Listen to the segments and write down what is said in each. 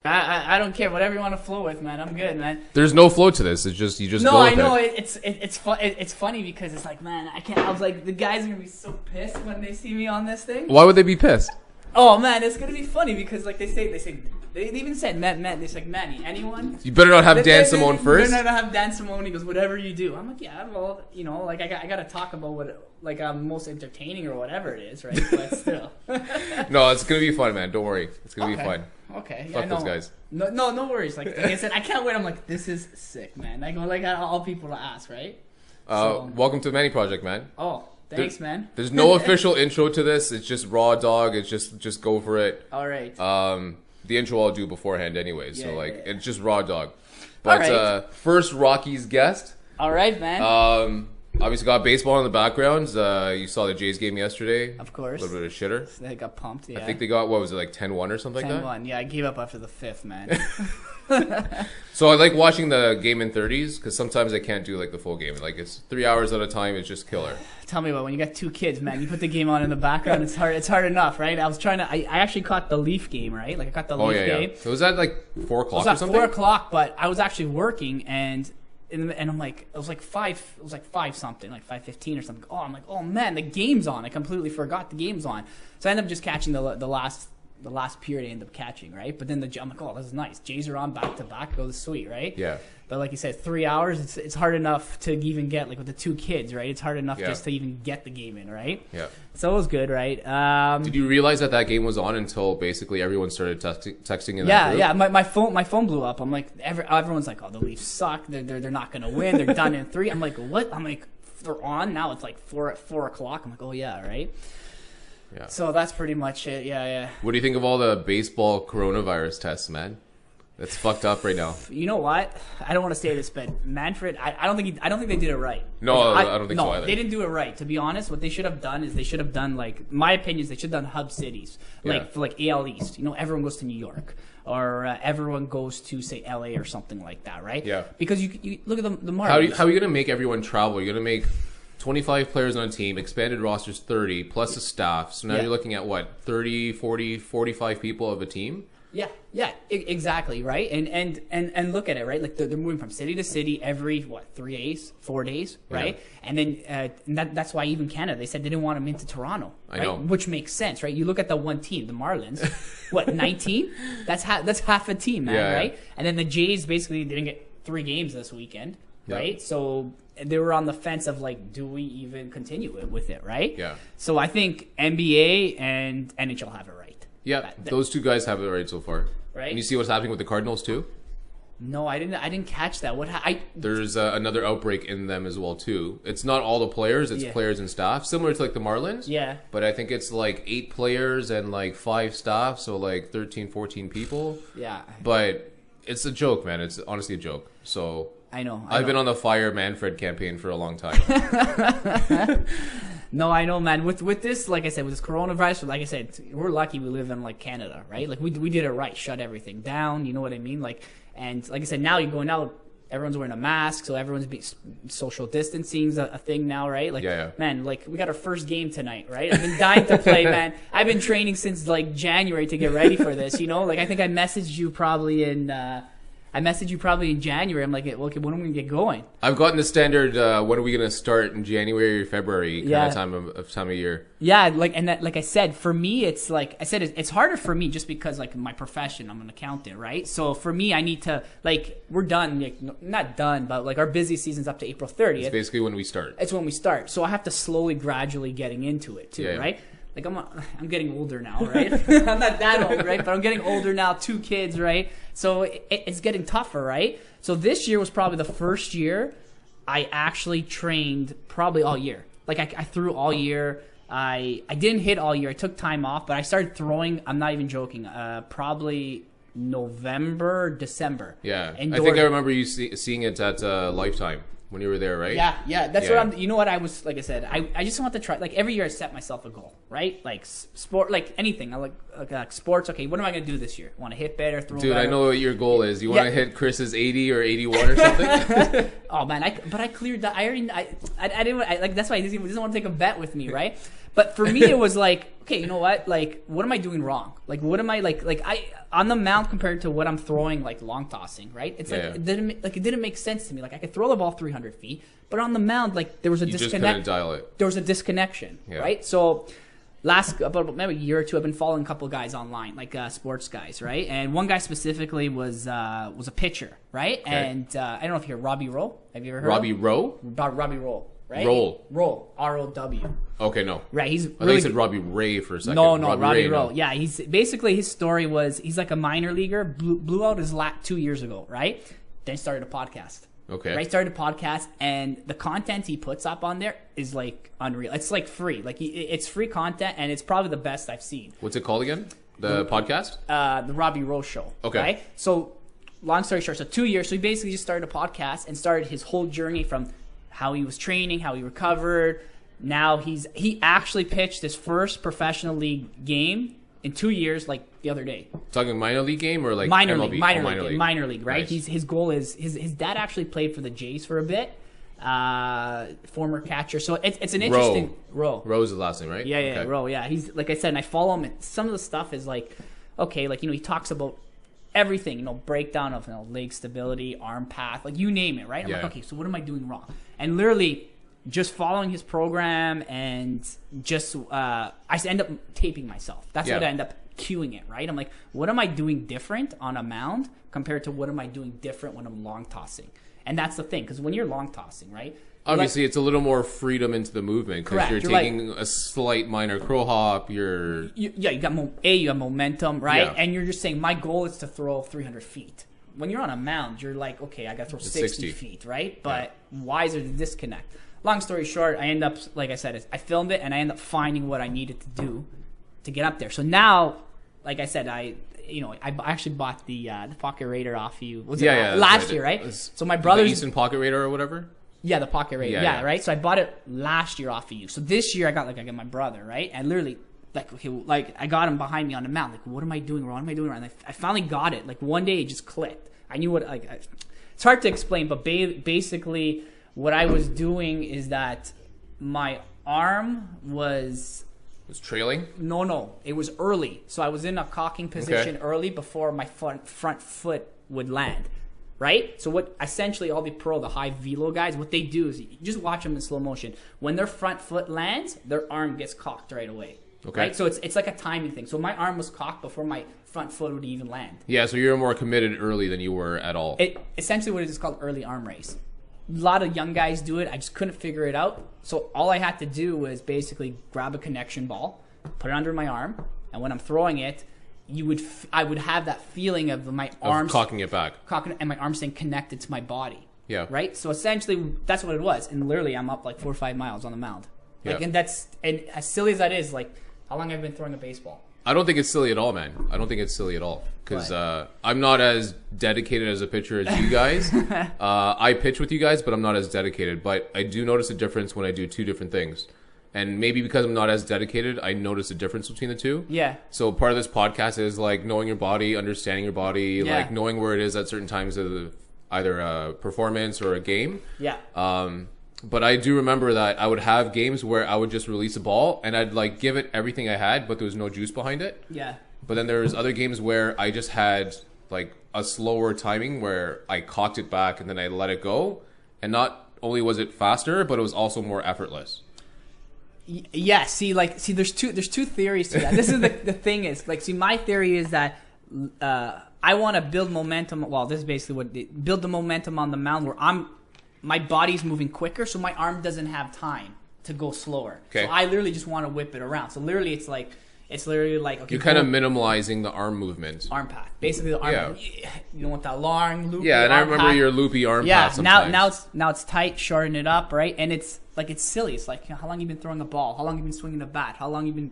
I don't care. Whatever you want to flow with, man. I'm good, man. There's no flow to this. It's just you just No, go with I know it. it's funny because it's like, man, I can't. I was like, the guys are gonna be so pissed when they see me on this thing. Why would they be pissed? Oh man, it's gonna be funny because like they even said man, they said Manny, anyone? You better not have Dan Simone first. You better not have Dan Simone. He goes, whatever you do. I'm like, yeah, well, you know, like I gotta talk about what like I'm most entertaining or whatever it is, right? But still. No, it's gonna be fun, man. Don't worry, it's gonna be fun. Okay. Fuck those guys. No worries. Like I said, I can't wait. I'm like, this is sick, man. I go like all people to ask, right? Welcome to the Manny Project, man. Oh, thanks, man. There's no official intro to this. It's just raw dog. It's just go for it. All right. The intro I'll do beforehand anyway. Yeah, So like yeah. it's just raw dog. But right. First Rockies guest. All right, man. Obviously got baseball in the background. You saw the Jays game yesterday. Of course. A little bit of shitter. They got pumped, yeah. I think they got, what was it, like 10-1 or something like that? 10-1. Yeah, I gave up after the fifth, man. So I like watching the game in 30s because sometimes I can't do like the full game. Like it's 3 hours at a time. It's just killer. Tell me about when you got two kids, man. You put the game on in the background. It's hard enough, right? I was trying to. I actually caught the Leaf game, right? Like I caught the Leaf game. So was that like 4 o'clock or something? It was at 4 o'clock, but I was actually working and I'm like, it was like 5 something, like 5:15 or something. Oh, I'm like, oh man, the game's on. I completely forgot the game's on. So I ended up just catching the last period. I ended up catching, right? But then I'm like, oh, this is nice. Jays are on back to back. Goes sweet, right? Yeah. But like you said, 3 hours. It's hard enough to even get, like with the two kids, right? It's hard enough just to even get the game in, right? Yeah. So it was good, right? Did you realize that game was on until basically everyone started texting in that group? Yeah. My phone blew up. I'm like, everyone's like, oh, the Leafs suck. They're not gonna win. They're done in 3. I'm like, what? I'm like, they're on now. It's like 4 o'clock. I'm like, oh yeah, right. Yeah. So that's pretty much it. Yeah. What do you think of all the baseball coronavirus tests, man? That's fucked up right now. You know what? I don't want to say this, but Manfred, I don't think they did it right. No, I don't think so either. They didn't do it right. To be honest, what they should have done is they should have done, like, my opinion is they should have done hub cities, like for like AL East. You know, everyone goes to New York, or everyone goes to say LA or something like that, right? Yeah. Because you look at the Marlins. How are you gonna make everyone travel? You're gonna make 25 players on a team, expanded rosters 30 plus a staff. So now you're looking at what, 30, 40, 45 people of a team? Exactly, right? And look at it, right? Like they're moving from city to city every 3 days, 4 days, right? Yeah. And then that's why even Canada, they said they didn't want them into Toronto, right? I know. Which makes sense, right? You look at the one team, the Marlins, 19? That's half a team, man, right? And then the Jays basically didn't get 3 games this weekend, right? So they were on the fence of like, do we even continue with it, right? Yeah. So I think NBA and NHL have it right. Yeah, those two guys have it right so far. Right. And you see what's happening with the Cardinals too? No, I didn't catch that. There's another outbreak in them as well too. It's not all the players; it's players and staff, similar to like the Marlins. Yeah. But I think it's like 8 players and like 5 staff, so like 13, 14 people. Yeah. But it's a joke, man. It's honestly a joke. So I know. I've been on the Fire Manfred campaign for a long time. No, I know, man. With this, like I said, with this coronavirus, like I said, we're lucky we live in like Canada, right? Like we did it right, shut everything down. You know what I mean? Like, and like I said, now you're going out, everyone's wearing a mask, so everyone's social distancing's a thing now, right? Like, man, like we got our first game tonight, right? I've been dying to play, man. I've been training since like January to get ready for this. You know, like I think I messaged you probably in. January. I'm like, okay, when are we going to get going? I've gotten the standard, when are we going to start in January or February kind of time of year. Yeah, like I said, for me, it's like I said, it's harder for me just because like my profession, I'm an accountant, right? So for me, I need to, like, we're done, like, not done, but like our busy season's up to April 30th. It's basically when we start. It's when we start. So I have to slowly, gradually getting into it too, right? Like I'm getting older now, right? I'm not that old, right? But I'm getting older now, 2 kids, right? So it's getting tougher, right? So this year was probably the first year I actually trained probably all year. Like I threw all year. I didn't hit all year. I took time off, but I started throwing. I'm not even joking. Probably November, December. Yeah, I think I remember you seeing it at Lifetime. When you were there, right? Yeah. That's what I'm. You know what? I was, like I said, I just want to try. Like every year, I set myself a goal, right? Like sport, like anything. I like sports. Okay, what am I going to do this year? Want to hit better, throw better? Dude, I know what your goal is. You want to hit Chris's 80 or 81 or something? Oh man, but I cleared that. I didn't. Like that's why he doesn't want to take a bet with me, right? But for me, it was like, okay, you know what? Like, what am I doing wrong? Like, what am I on the mound compared to what I'm throwing, like long tossing, right? It's like it didn't make sense to me. Like, I could throw the ball 300 feet, but on the mound, like there was a disconnect. You just couldn't dial it. There was a disconnection, right? So about maybe a year or two, I've been following a couple of guys online, like sports guys, right? And one guy specifically was a pitcher, right? Okay. And I don't know if you hear Robbie Rowe. Have you ever heard Robbie Rowe? Robbie Rowe, right? Roll. R-O-W. Okay, no. Right, he's I thought you said Robbie Ray for a second. No, Robbie Rowe. No. Yeah, he's basically, his story was he's like a minor leaguer, blew out his lat 2 years ago, right? Then started a podcast. Okay. Right, started a podcast, and the content he puts up on there is like unreal. It's like free, like it's free content, and it's probably the best I've seen. What's it called again? The podcast? The Robbie Rowe Show. Okay. Right? So, long story short, so 2 years. So he basically just started a podcast and started his whole journey from how he was training, how he recovered. Now he actually pitched his first professional league game in 2 years, like the other day. Talking minor league game or like minor MLB? league, minor league, right? Nice. His goal is his dad actually played for the Jays for a bit, former catcher. So it's an interesting Rowe. Rowe's the last name, right? Yeah, okay. Rowe. Yeah, he's like I said, and I follow him. And some of the stuff is like, okay, like he talks about everything, breakdown of leg stability, arm path, like you name it, right? I'm like, okay, so what am I doing wrong? And literally, just following his program and just I end up taping myself. That's what I end up cueing it, right? I'm like, what am I doing different on a mound compared to what am I doing different when I'm long tossing? And that's the thing, because when you're long tossing, right? Obviously, it's a little more freedom into the movement because you're taking a slight minor crow hop. You got momentum, right? Yeah. And you're just saying, my goal is to throw 300 feet. When you're on a mound, you're like, okay, I got to throw 60 feet, right? But why is there a disconnect? Long story short, I end up, like I said, I filmed it and I end up finding what I needed to do to get up there. So now, like I said, I actually bought the Pocket Raider off of you. Last year, right? So my brother's the Easton Pocket Raider or whatever. Yeah, the Pocket Raider. Yeah, right. So I bought it last year off of you. So this year I got my brother, right? And literally, I got him behind me on the mound. Like, what am I doing wrong? What am I doing wrong? And I finally got it. Like one day it just clicked. I knew what. It's hard to explain, but basically. What I was doing is that my arm was trailing? No. It was early. So I was in a cocking position early before my front foot would land. Right? So what essentially all the high velo guys, what they do is you just watch them in slow motion. When their front foot lands, their arm gets cocked right away. Okay. Right? So it's like a timing thing. So my arm was cocked before my front foot would even land. Yeah, so you're more committed early than you were at all. Essentially what it is called early arm race. A lot of young guys do it. I just couldn't figure it out. So all I had to do was basically grab a connection ball, put it under my arm, and when I'm throwing it, I would have that feeling of my arms cocking it back, and my arms staying connected to my body. Yeah. Right. So essentially, that's what it was. And literally, I'm up like 4 or 5 miles on the mound. And as silly as that is, like how long I've been throwing a baseball. I don't think it's silly at all, man. I don't think it's silly at all because I'm not as dedicated as a pitcher as you guys. I pitch with you guys, but I'm not as dedicated. But I do notice a difference when I do two different things. And maybe because I'm not as dedicated, I notice a difference between the two. Yeah. So part of this podcast is like knowing your body, understanding your body, like knowing where it is at certain times of either a performance or a game. Yeah. But I do remember that I would have games where I would just release a ball and I'd like give it everything I had, but there was no juice behind it. Yeah. But then there was other games where I just had like a slower timing where I cocked it back and then I let it go. And not only was it faster, but it was also more effortless. Yeah. See, there's two theories to that. This is the thing is my theory is that I want to build momentum. Well, this is basically build the momentum on the mound where my body's moving quicker, so my arm doesn't have time to go slower. Okay. So I literally just want to whip it around. So literally, it's literally like okay. You're kind of minimalizing the arm movement. Arm path, basically the arm. Yeah. You don't want that long loopy. Yeah, and I remember your loopy arm path. Yeah. Now it's tight, shorten it up, right? And it's silly. It's like how long you been throwing a ball? How long you been swinging a bat? How long you been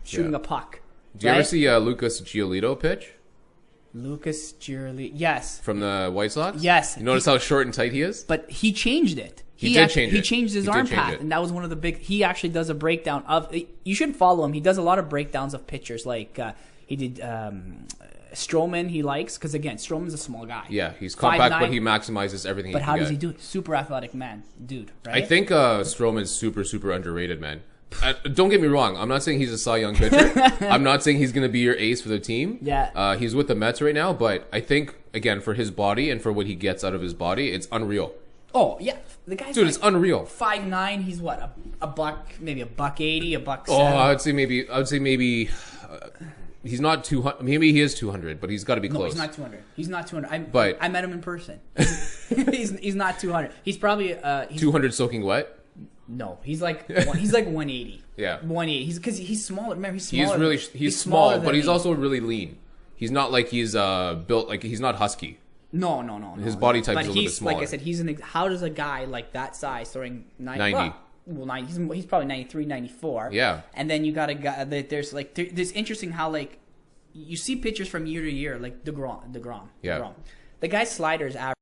shooting a puck? Do you ever see Lucas Giolito pitch? Lucas Giolito, yes. From the White Sox? Yes. You notice how short and tight he is? But he changed it. He changed his arm path, and that was one of the big. He actually does a breakdown of. You should follow him. He does a lot of breakdowns of pitchers. Like he did Stroman. He likes because again, Stroman's a small guy. Yeah, he's compact, but he maximizes everything. But how does he do it? Super athletic dude. Right? I think Stroman's super underrated, man. Don't get me wrong. I'm not saying he's a Cy Young pitcher. I'm not saying he's going to be your ace for the team. Yeah. He's with the Mets right now, but I think, again, for his body and for what he gets out of his body, it's unreal. Oh, yeah. The guy's Dude, it's unreal. 5'9". He's what? A buck, maybe $180, $170. Oh, I would say maybe he's not 200. Maybe he is 200, but he's got to be close. He's not 200. He's not 200. But I met him in person. he's not 200. He's probably 200 soaking wet. No, he's like 180. Yeah, 180. Because he's smaller. Remember, he's smaller. He's small, but he's also really lean. He's not like he's built like he's not husky. No. His body type is a little bit smaller. Like I said, how does a guy like that size throwing 90? Well, he's probably 93, 94. Yeah. And then you got a guy that there's interesting how like you see pitchers from year to year like DeGrom. Yeah. DeGrom. The guy's sliders average